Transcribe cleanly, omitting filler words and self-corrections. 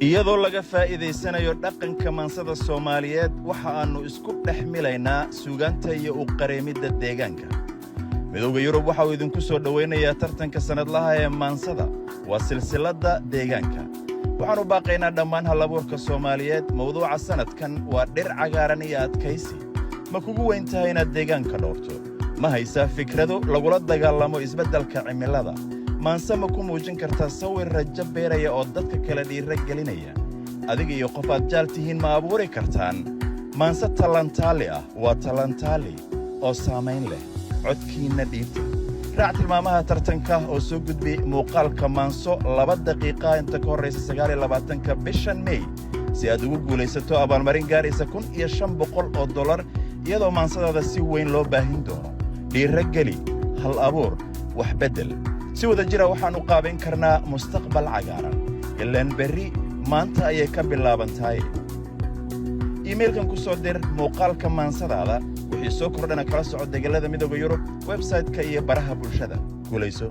iyadoo laga faa'iideysanayo dhaqanka maansada Soomaaliyeed waxa aanu isku dhexmilaynaa suugaanta iyo u qareemidda deegaanka. Midowga Yurub waxa uu idinku soo dhaweynayaa tartanka sanadlaha ee maansada waa silsiladda deegaanka. waxaanu baaqaynaa dhammaan halabuurka Soomaaliyeed mawduuca sanadkan waa dhir cagaaran iyo adkaysi. ma kugu weyn tahay inaad deegaanka dhowrto? ma haysaa fikrado lagula dagaalamo isbeddelka cimilada? maanse ma ku muujin kartaa sawir rajo beeraya oo dadka kala dhiira gelinaya? adiga iyo qof aad jaal tihiin ma abuuri kartaan maanse talantaali ah? waa talantaali oo saamayn leh. codkiinna dhiibta. raac tilmaamaha tartanka oo soo gudbi muuqaalka maanso 2 daqiiqa inta ka horraysa 29 bishan May si aad ugu guulaysato abaalmarin gaaraysa $1,500 iyadoo maansadaada si weyn loo baahin doono. dhiira geli, hal abuur, wax beddel. si wada jira waxaan u qaabayn karnaa mustaqbal cagaaran. ilaan berri maanta ayay ka bilaabantahay. iimaylkan ku soo dir muuqaalka maansadaada wixii soo kordhana kala soco deegaanada Midowga Yurub website-ka iyo baraha bulshada. guulayso.